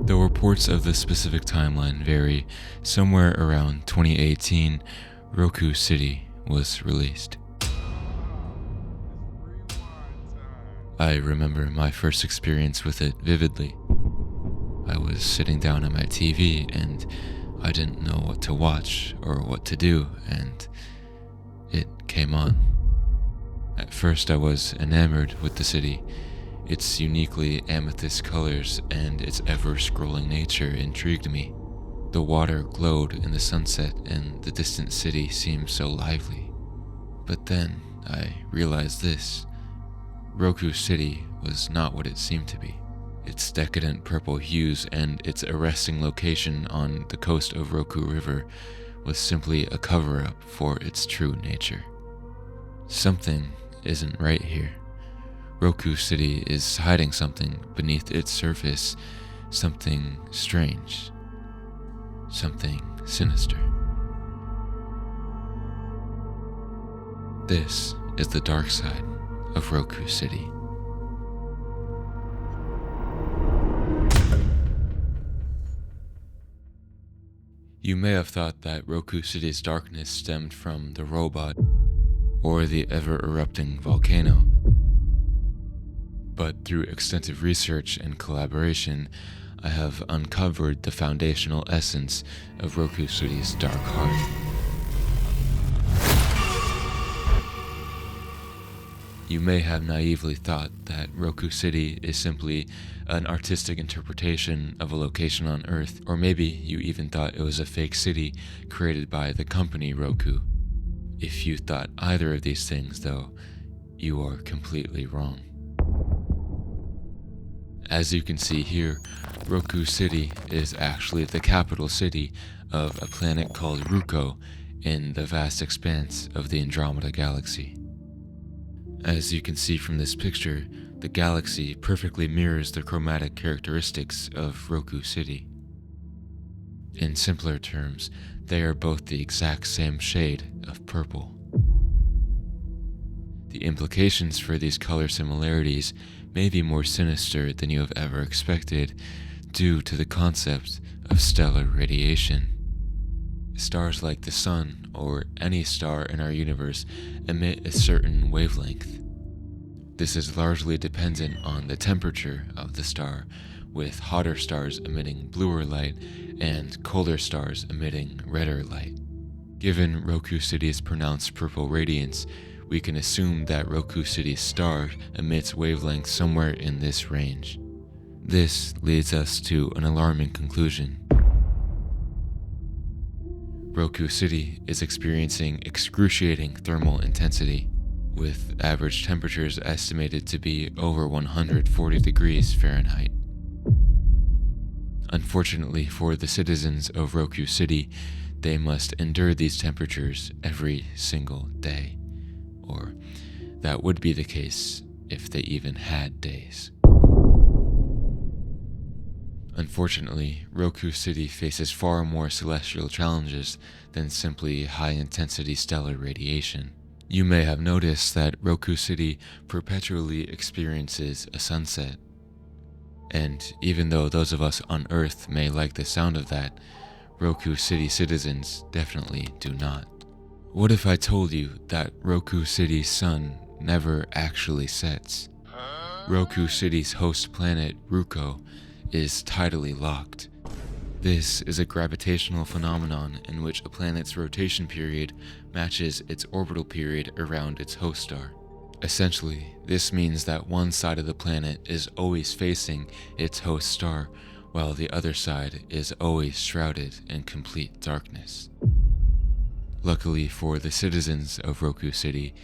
Though reports of the specific timeline vary, somewhere around 2018, Roku City was released. I remember my first experience with it vividly. I was sitting down at my TV and I didn't know what to watch or what to do, and it came on. At first I was enamored with the city. Its uniquely amethyst colors and its ever-scrolling nature intrigued me. The water glowed in the sunset and the distant city seemed so lively. But then I realized this. Roku City was not what it seemed to be. Its decadent purple hues and its arresting location on the coast of Roku River was simply a cover-up for its true nature. Something isn't right here. Roku City is hiding something beneath its surface, something strange, something sinister. This is the dark side of Roku City. You may have thought that Roku City's darkness stemmed from the robot or the ever-erupting volcano. But through extensive research and collaboration, I have uncovered the foundational essence of Roku City's dark heart. You may have naively thought that Roku City is simply an artistic interpretation of a location on Earth, or maybe you even thought it was a fake city created by the company Roku. If you thought either of these things, though, you are completely wrong. As you can see here, Roku City is actually the capital city of a planet called Ruko in the vast expanse of the Andromeda Galaxy. As you can see from this picture, the galaxy perfectly mirrors the chromatic characteristics of Roku City. In simpler terms, they are both the exact same shade of purple. The implications for these color similarities may be more sinister than you have ever expected due to the concept of stellar radiation. Stars like the Sun or any star in our universe emit a certain wavelength. This is largely dependent on the temperature of the star, with hotter stars emitting bluer light and colder stars emitting redder light. Given Roku City's pronounced purple radiance, we can assume that Roku City's star emits wavelengths somewhere in this range. This leads us to an alarming conclusion. Roku City is experiencing excruciating thermal intensity, with average temperatures estimated to be over 140 degrees Fahrenheit. Unfortunately for the citizens of Roku City, they must endure these temperatures every single day. Or that would be the case if they even had days. Unfortunately, Roku City faces far more celestial challenges than simply high-intensity stellar radiation. You may have noticed that Roku City perpetually experiences a sunset. And even though those of us on Earth may like the sound of that, Roku City citizens definitely do not. What if I told you that Roku City's sun never actually sets? Roku City's host planet, Ruko, is tidally locked. This is a gravitational phenomenon in which a planet's rotation period matches its orbital period around its host star. Essentially, this means that one side of the planet is always facing its host star, while the other side is always shrouded in complete darkness. Luckily for the citizens of Roku City,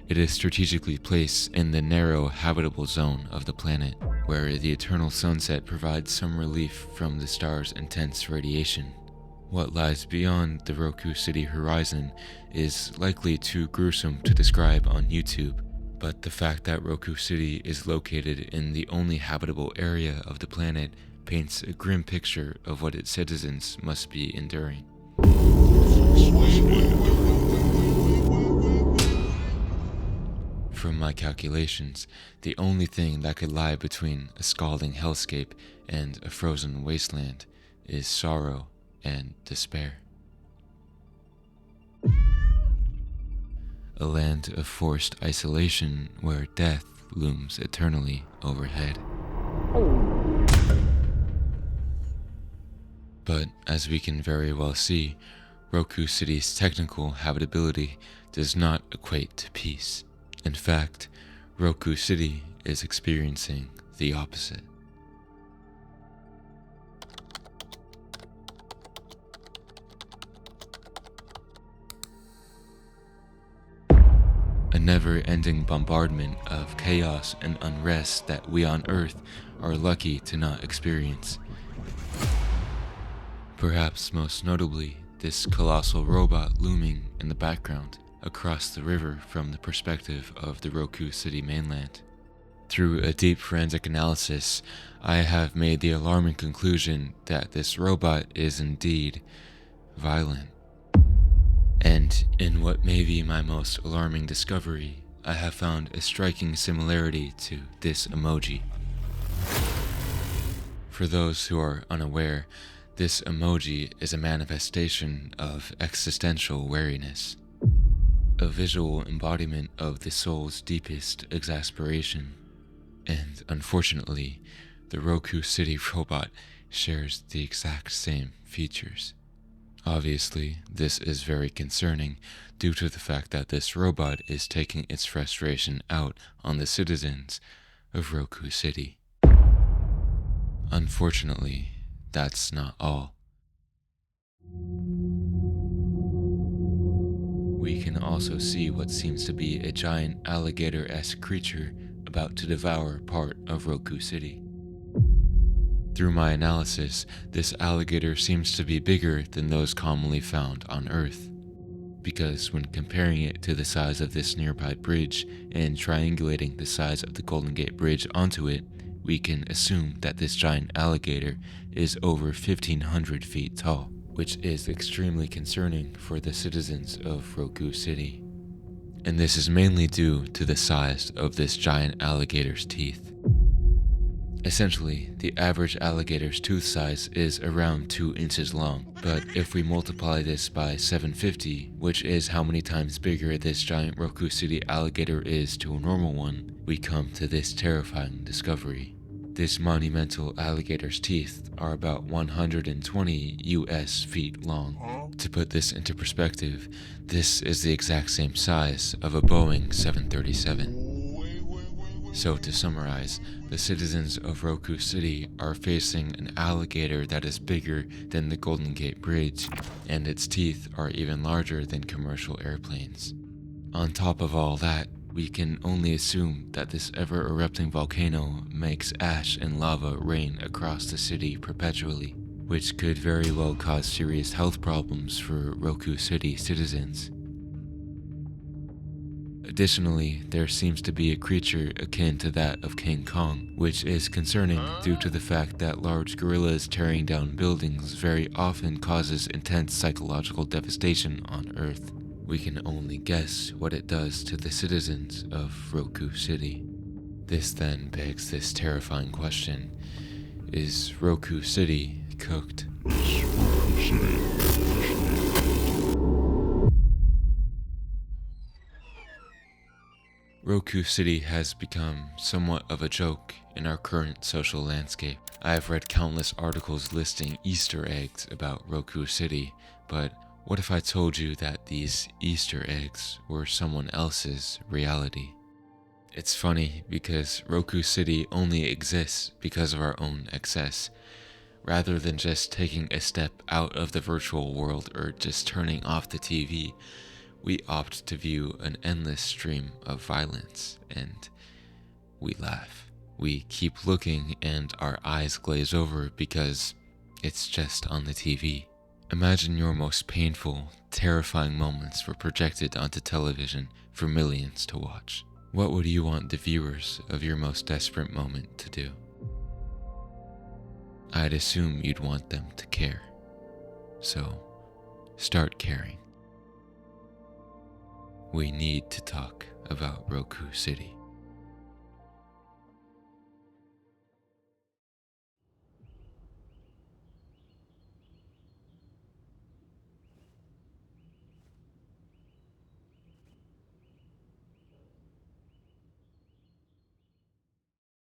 it is strategically placed in the narrow habitable zone of the planet, where the eternal sunset provides some relief from the star's intense radiation. What lies beyond the Roku City horizon is likely too gruesome to describe on YouTube, but the fact that Roku City is located in the only habitable area of the planet paints a grim picture of what its citizens must be enduring. From my calculations, the only thing that could lie between a scalding hellscape and a frozen wasteland is sorrow and despair. A land of forced isolation where death looms eternally overhead. But as we can very well see, Roku City's technical habitability does not equate to peace. In fact, Roku City is experiencing the opposite. A never-ending bombardment of chaos and unrest that we on Earth are lucky to not experience. Perhaps most notably, this colossal robot looming in the background across the river from the perspective of the Roku City mainland. Through a deep forensic analysis, I have made the alarming conclusion that this robot is indeed violent. And in what may be my most alarming discovery, I have found a striking similarity to this emoji. For those who are unaware, this emoji is a manifestation of existential weariness, a visual embodiment of the soul's deepest exasperation. And unfortunately, the Roku City robot shares the exact same features. Obviously, this is very concerning due to the fact that this robot is taking its frustration out on the citizens of Roku City. Unfortunately, that's not all. We can also see what seems to be a giant alligator-esque creature about to devour part of Roku City. Through my analysis, this alligator seems to be bigger than those commonly found on Earth, because when comparing it to the size of this nearby bridge and triangulating the size of the Golden Gate Bridge onto it, we can assume that this giant alligator is over 1,500 feet tall, which is extremely concerning for the citizens of Roku City. And this is mainly due to the size of this giant alligator's teeth. Essentially, the average alligator's tooth size is around 2 inches long, but if we multiply this by 750, which is how many times bigger this giant Roku City alligator is to a normal one, we come to this terrifying discovery. This monumental alligator's teeth are about 120 US feet long. To put this into perspective, this is the exact same size of a Boeing 737. So to summarize, the citizens of Roku City are facing an alligator that is bigger than the Golden Gate Bridge, and its teeth are even larger than commercial airplanes. On top of all that, we can only assume that this ever-erupting volcano makes ash and lava rain across the city perpetually, which could very well cause serious health problems for Roku City citizens. Additionally, there seems to be a creature akin to that of King Kong, which is concerning due to the fact that large gorillas tearing down buildings very often causes intense psychological devastation on Earth. We can only guess what it does to the citizens of Roku City. This then begs this terrifying question: is Roku City cooked? Roku City has become somewhat of a joke in our current social landscape. I have read countless articles listing Easter eggs about Roku City, but what if I told you that these Easter eggs were someone else's reality? It's funny because Roku City only exists because of our own excess. Rather than just taking a step out of the virtual world or just turning off the TV, we opt to view an endless stream of violence, and we laugh. We keep looking and our eyes glaze over because it's just on the TV. Imagine your most painful, terrifying moments were projected onto television for millions to watch. What would you want the viewers of your most desperate moment to do? I'd assume you'd want them to care. So, start caring. We need to talk about Roku City.